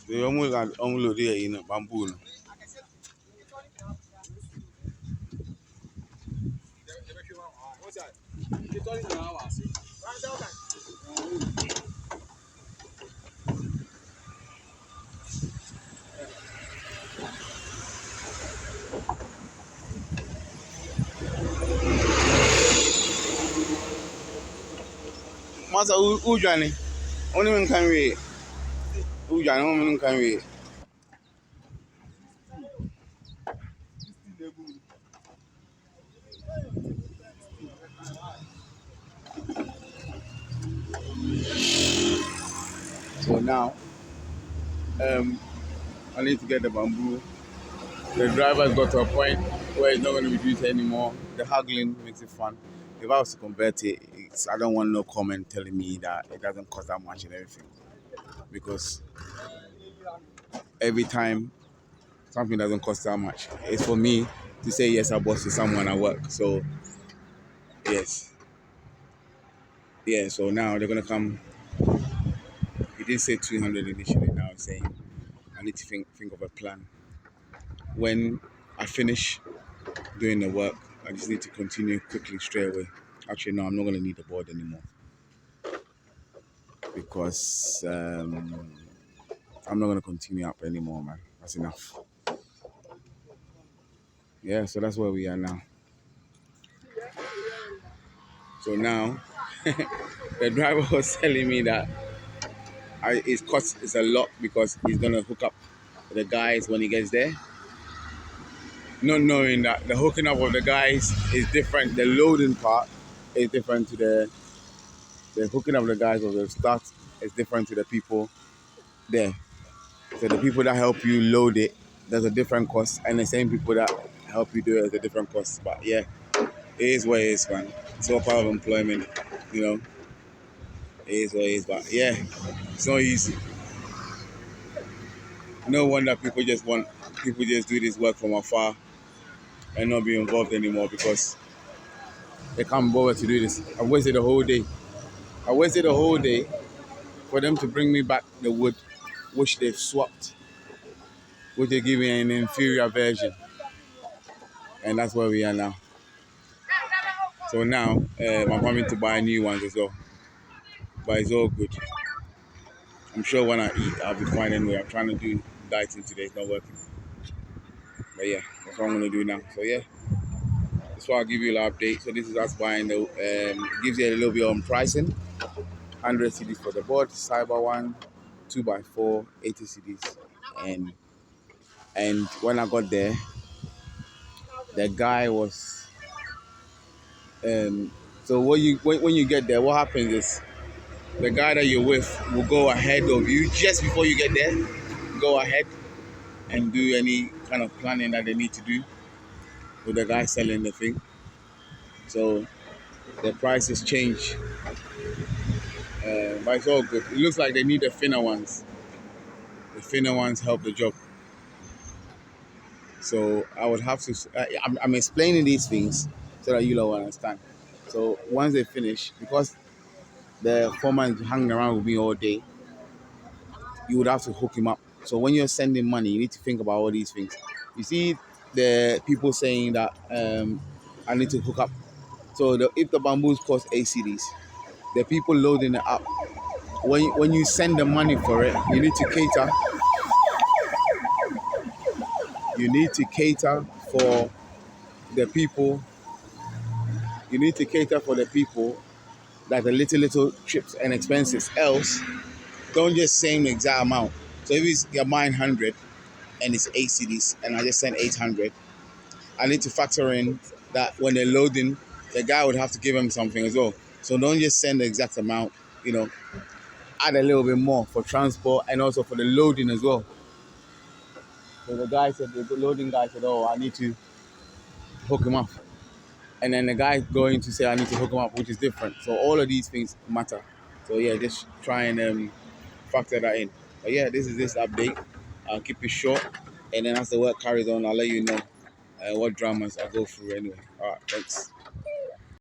They almost had unloaded here in bamboo. Master, who Johnny? Only one can read. Who Johnny? Only one can read. So now, I need to get the bamboo. The driver's got to a point where it's not going to reduce anymore. The haggling makes it fun. If I was to convert it, I don't want no comment telling me that it doesn't cost that much and everything. Because every time something doesn't cost that much, it's for me to say yes, I bought to someone at work. So, yes. Yeah, so now they're going to come. He did say 200 initially, now I'm saying I need to think of a plan. When I finish doing the work, I just need to continue quickly straight away. Actually, no, I'm not going to need the board anymore because I'm not going to continue up anymore, man. That's enough. Yeah, so that's where we are now. So now, the driver was telling me that his cost is a lot because he's going to hook up the guys when he gets there. Not knowing that the hooking up of the guys is different. The loading part is different to the hooking up of the guys of the start is different to the people there. So the people that help you load it, there's a different cost, and the same people that help you do it is a different cost. But yeah, it is what it is, man. It's all part of employment, you know. It is what it is, but yeah, it's not easy. No wonder people just do this work from afar and not be involved anymore because they can't bother to do this. I wasted a whole day. I wasted a whole day for them to bring me back the wood, which they've swapped, which they give me an inferior version, and that's where we are now. So now I'm having to buy new ones as well, but it's all good. I'm sure when I eat, I'll be fine anyway. I'm trying to do dieting today, it's not working. But yeah, that's what I'm gonna do now. So yeah, that's why I'll give you an update. So this is us buying the, gives you a little bit on pricing. 100 CDs for the board, Cyber one, 2x4, 80 CDs. And when I got there, the guy was, so when you get there, what happens is the guy that you're with will go ahead of you just before you get there, go ahead and do any kind of planning that they need to do with the guy selling the thing. So the prices change, but it's all good. It looks like they need the thinner ones. The thinner ones help the job. So I would have to, I'm explaining these things so that you'll understand. So once they finish, because the foreman is hanging around with me all day, you would have to hook him up. So when you're sending money, you need to think about all these things. You see the people saying that I need to hook up. So if the bamboos cost ACDs, the people loading it up, when you send the money for it, you need to cater. You need to cater for the people. You need to cater for the people that the little trips and expenses. Else, don't just send the exact amount. So if you're buying 100 and it's ACDs and I just send 800, I need to factor in that when they're loading, the guy would have to give him something as well. So don't just send the exact amount, add a little bit more for transport and also for the loading as well. So the loading guy said, oh, I need to hook him up. And then the guy going to say, I need to hook him up, which is different. So all of these things matter. So yeah, just try and factor that in. But yeah, this is this update. I'll keep it short. And then as the work carries on, I'll let you know what dramas I go through anyway. All right, thanks.